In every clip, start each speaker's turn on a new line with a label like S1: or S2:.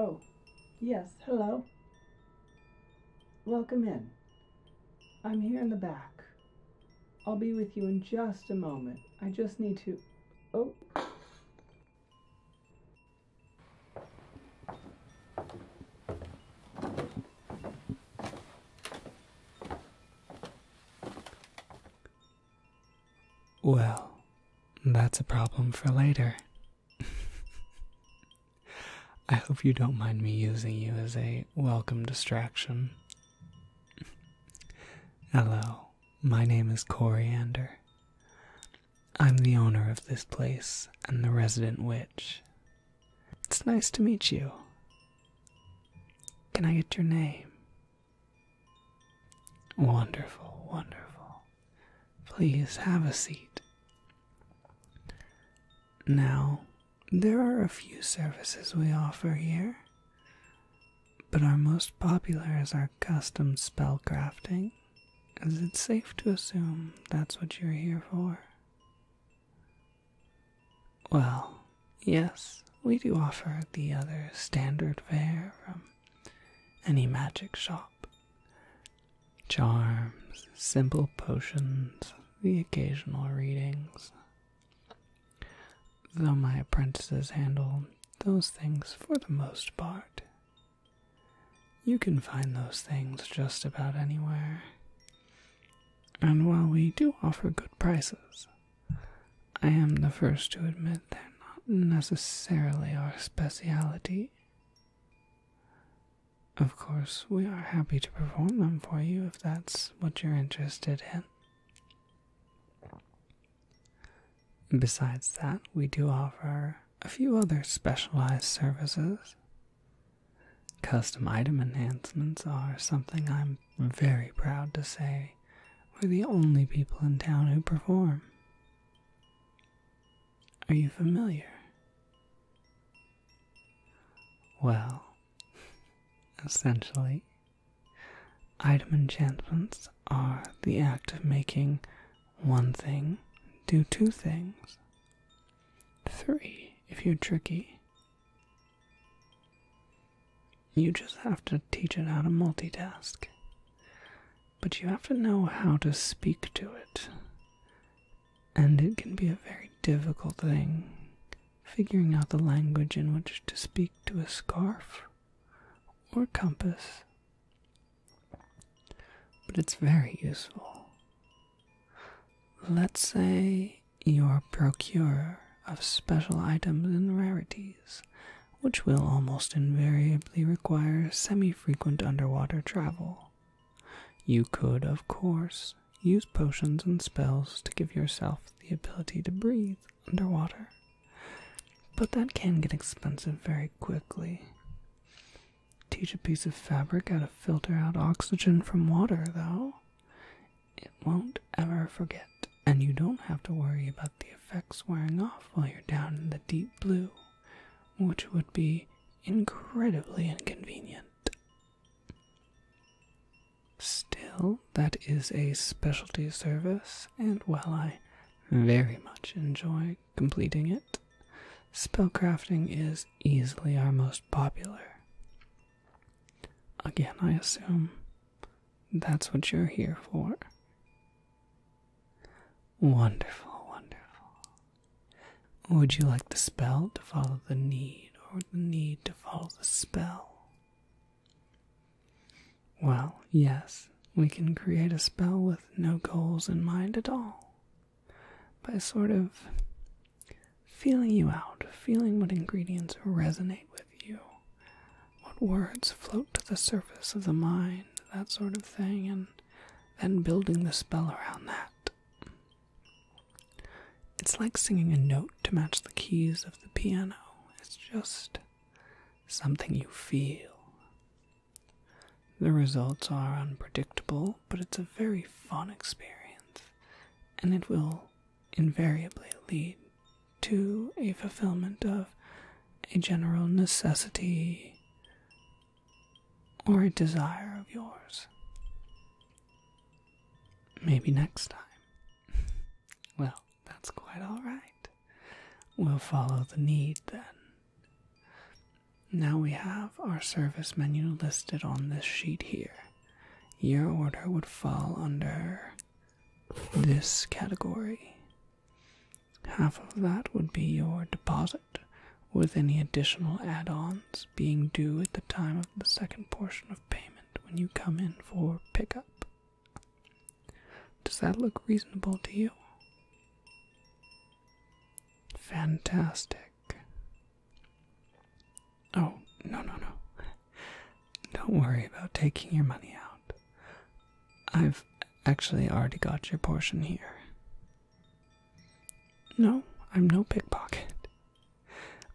S1: Oh, yes, hello. Welcome in. I'm here in the back. I'll be with you in just a moment. I just need to. Oh,
S2: Well, that's a problem for later. I hope you don't mind me using you as a welcome distraction. Hello, my name is Coriander. I'm the owner of this place and the resident witch. It's nice to meet you. Can I get your name? Wonderful, wonderful. Please have a seat. Now, there are a few services we offer here, but our most popular is our custom spell crafting. Is it safe to assume that's what you're here for? Well, yes, we do offer the other standard fare from any magic shop. Charms, simple potions, the occasional readings. Though my apprentices handle those things for the most part. You can find those things just about anywhere. And while we do offer good prices, I am the first to admit they're not necessarily our specialty. Of course, we are happy to perform them for you if that's what you're interested in. Besides that, we do offer a few other specialized services. Custom item enhancements are something I'm very proud to say we're the only people in town who perform. Are you familiar? Well, essentially, item enchantments are the act of making one thing do two things. Three, if you're tricky. You just have to teach it how to multitask. But you have to know how to speak to it. And it can be a very difficult thing, figuring out the language in which to speak to a scarf or compass. But it's very useful. Let's say you're a procurer of special items and rarities, which will almost invariably require semi-frequent underwater travel. You could, of course, use potions and spells to give yourself the ability to breathe underwater, but that can get expensive very quickly. Teach a piece of fabric how to filter out oxygen from water, though. It won't ever forget, and you don't have to worry about the effects wearing off while you're down in the deep blue, which would be incredibly inconvenient. Still, that is a specialty service, and while I very much enjoy completing it, spellcrafting is easily our most popular. Again, I assume that's what you're here for. Wonderful, wonderful. Would you like the spell to follow the need, or the need to follow the spell? Well, yes, we can create a spell with no goals in mind at all. By sort of feeling you out, feeling what ingredients resonate with you, what words float to the surface of the mind, that sort of thing, and then building the spell around that. It's like singing a note to match the keys of the piano. It's just something you feel. The results are unpredictable, but it's a very fun experience, and it will invariably lead to a fulfillment of a general necessity or a desire of yours. Maybe next time. Well, that's quite all right. We'll follow the need then. Now we have our service menu listed on this sheet here. Your order would fall under this category. Half of that would be your deposit, with any additional add-ons being due at the time of the second portion of payment when you come in for pickup. Does that look reasonable to you? Fantastic. Oh, no. Don't worry about taking your money out. I've actually already got your portion here. No, I'm no pickpocket.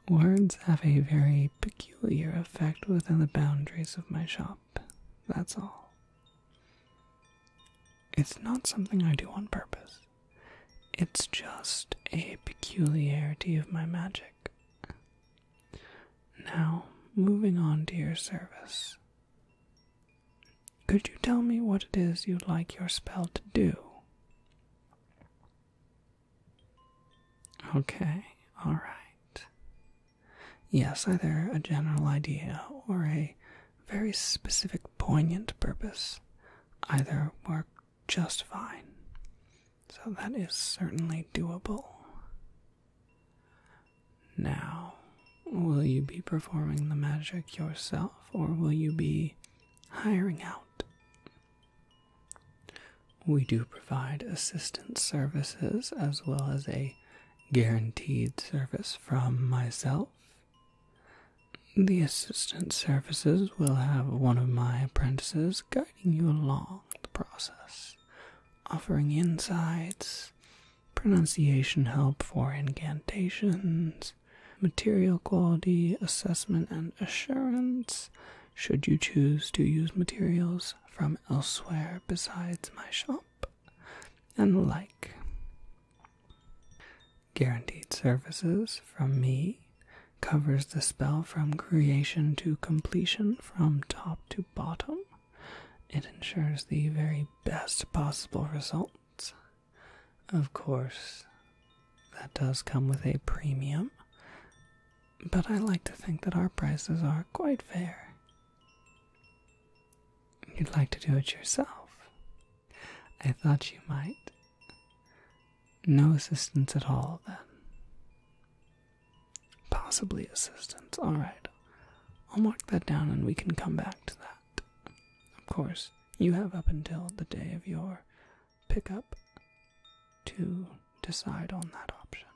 S2: Words have a very peculiar effect within the boundaries of my shop, that's all. It's not something I do on purpose. It's just a peculiarity of my magic. Now, moving on to your service. Could you tell me what it is you'd like your spell to do? Okay, alright. Yes, either a general idea or a very specific, poignant purpose. Either work just fine. So that is certainly doable. Now, will you be performing the magic yourself, or will you be hiring out? We do provide assistance services as well as a guaranteed service from myself. The assistance services will have one of my apprentices guiding you along the process, offering insights, pronunciation help for incantations, material quality assessment and assurance, should you choose to use materials from elsewhere besides my shop, and the like. Guaranteed services from me covers the spell from creation to completion from top to bottom. It ensures the very best possible results. Of course, that does come with a premium, but I like to think that our prices are quite fair. You'd like to do it yourself? I thought you might. No assistance at all, then. Possibly assistance. Alright. I'll mark that down and we can come back to that. Of course, you have up until the day of your pickup to decide on that option.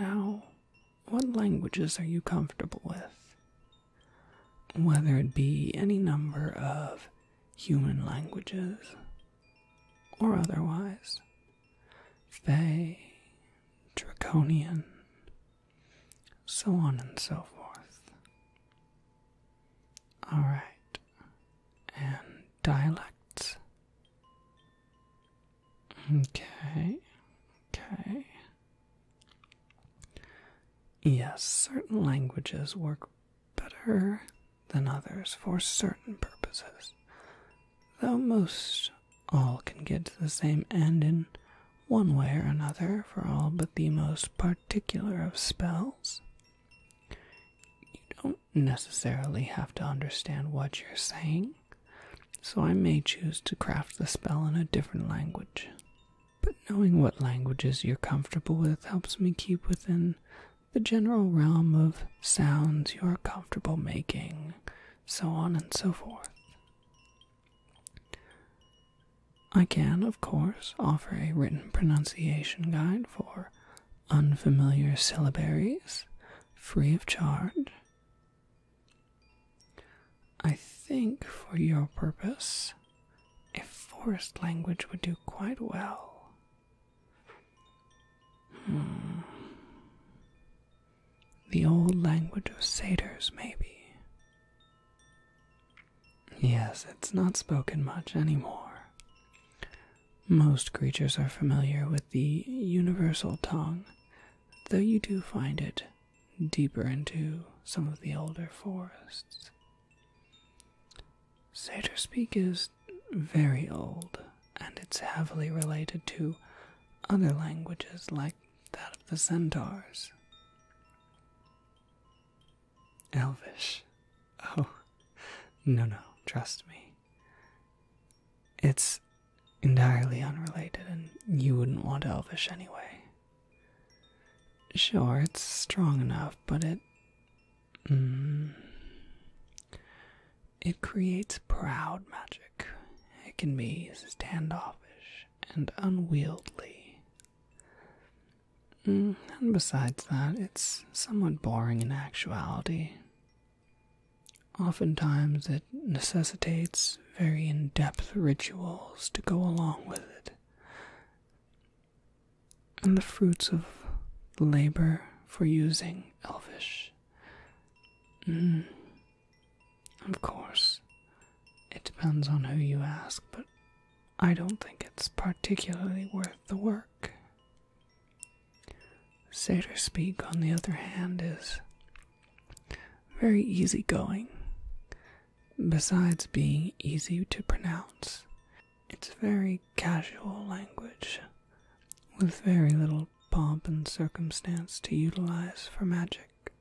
S2: Now, what languages are you comfortable with? Whether it be any number of human languages or otherwise. Fae, Draconian, so on and so forth. Alright. And dialects. Okay. Yes, certain languages work better than others for certain purposes, though most all can get to the same end in one way or another for all but the most particular of spells. You don't necessarily have to understand what you're saying, so I may choose to craft the spell in a different language. But knowing what languages you're comfortable with helps me keep within the general realm of sounds you're comfortable making, so on and so forth. I can, of course, offer a written pronunciation guide for unfamiliar syllabaries, free of charge. I think for your purpose, a forest language would do quite well. The old language of satyrs, maybe. Yes, it's not spoken much anymore. Most creatures are familiar with the universal tongue, though you do find it deeper into some of the older forests. Satyr speak is very old, and it's heavily related to other languages like that of the centaurs. Elvish. Oh, no, no, trust me. It's entirely unrelated, and you wouldn't want Elvish anyway. Sure, it's strong enough, but it creates proud magic. It can be standoffish and unwieldy. And besides that, it's somewhat boring in actuality. Oftentimes, it necessitates very in-depth rituals to go along with it. And the fruits of labor for using Elvish. Of course, it depends on who you ask, but I don't think it's particularly worth the work. Satyr Speak, on the other hand, is very easygoing. Besides being easy to pronounce, it's very casual language, with very little pomp and circumstance to utilize for magic.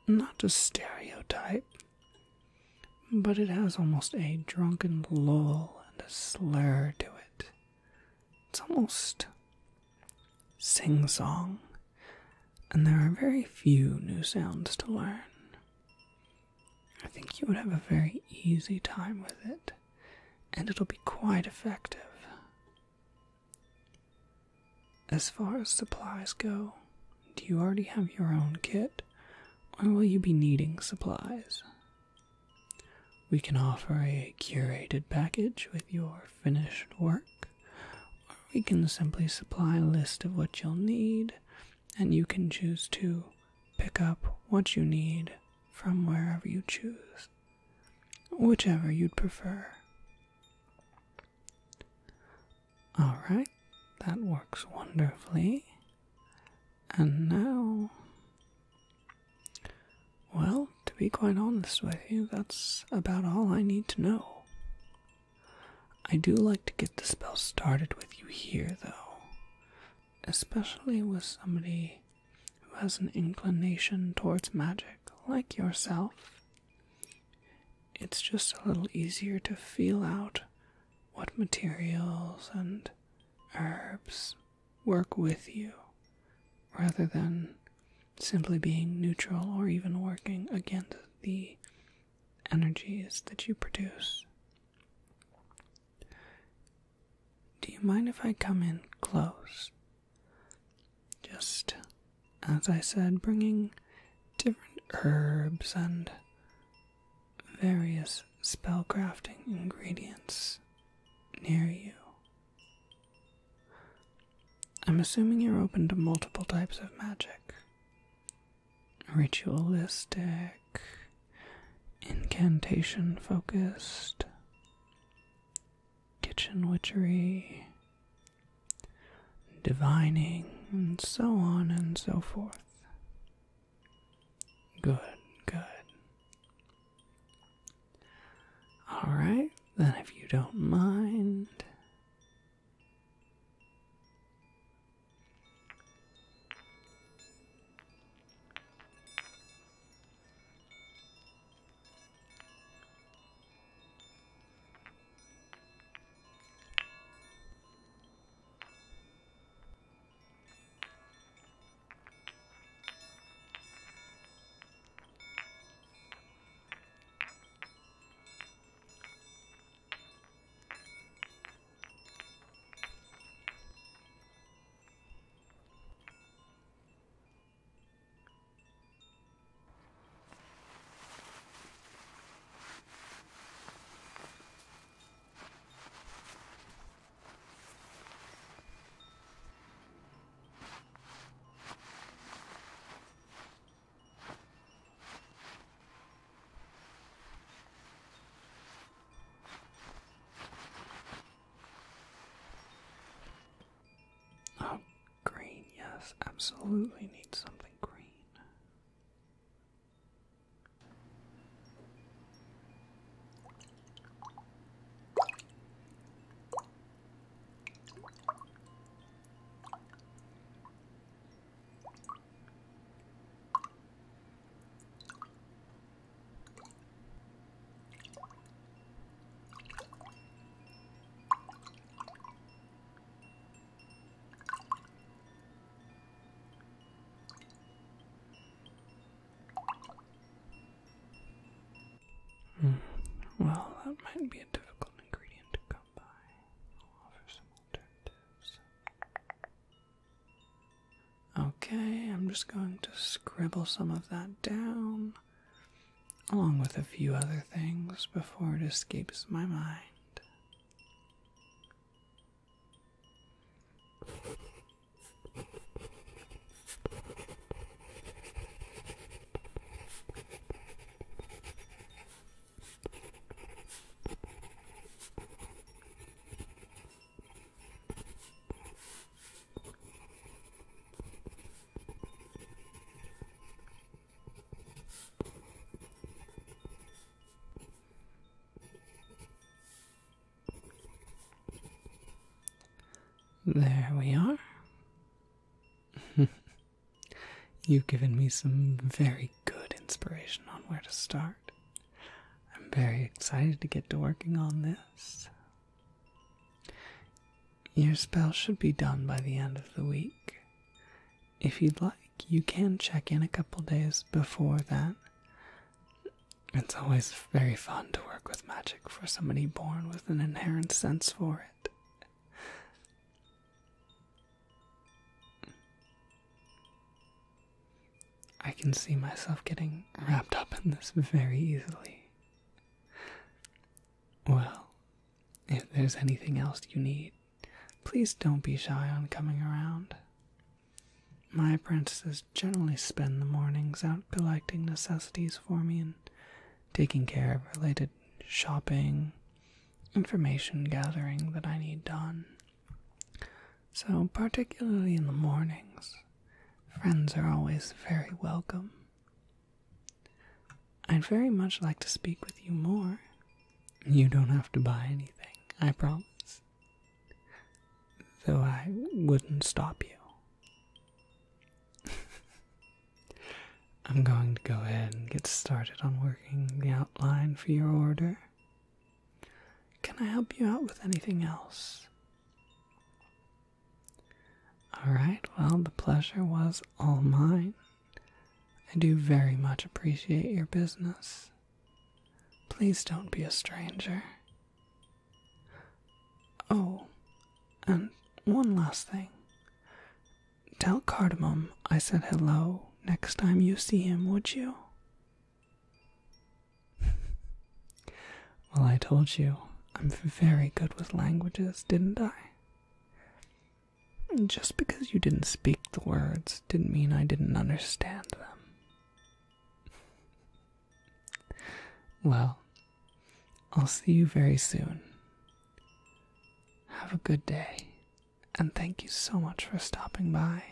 S2: Not to stereotype, but it has almost a drunken lull and a slur to it. It's almost sing-song, and there are very few new sounds to learn. I think you would have a very easy time with it, and it'll be quite effective. As far as supplies go, do you already have your own kit, or will you be needing supplies? We can offer a curated package with your finished work, or we can simply supply a list of what you'll need, and you can choose to pick up what you need from wherever you choose, whichever you'd prefer. Alright, that works wonderfully. And now, well, to be quite honest with you, that's about all I need to know. I do like to get the spell started with you here, though, especially with somebody who has an inclination towards magic like yourself. It's just a little easier to feel out what materials and herbs work with you, rather than simply being neutral or even working against the energies that you produce. Do you mind if I come in close? Just, as I said, bringing different herbs and various spellcrafting ingredients near you. I'm assuming you're open to multiple types of magic. Ritualistic, incantation focused, kitchen witchery, divining, and so on and so forth. Good, good. Alright, then if you don't mind. Oh, green, yes, absolutely need something green. might be a difficult ingredient to come by. I'll offer some alternatives. Okay, I'm just going to scribble some of that down, along with a few other things before it escapes my mind. There we are. You've given me some very good inspiration on where to start. I'm very excited to get to working on this. Your spell should be done by the end of the week. If you'd like, you can check in a couple days before that. It's always very fun to work with magic for somebody born with an inherent sense for it. I can see myself getting wrapped up in this very easily. Well, if there's anything else you need, please don't be shy on coming around. My apprentices generally spend the mornings out collecting necessities for me and taking care of related shopping, information gathering that I need done. So, particularly in the mornings, friends are always very welcome. I'd very much like to speak with you more. You don't have to buy anything, I promise. Though I wouldn't stop you. I'm going to go ahead and get started on working the outline for your order. Can I help you out with anything else? Alright, well, the pleasure was all mine. I do very much appreciate your business. Please don't be a stranger. Oh, and one last thing. Tell Cardamom I said hello next time you see him, would you? Well, I told you, I'm very good with languages, didn't I? Just because you didn't speak the words didn't mean I didn't understand them. Well, I'll see you very soon. Have a good day, and thank you so much for stopping by.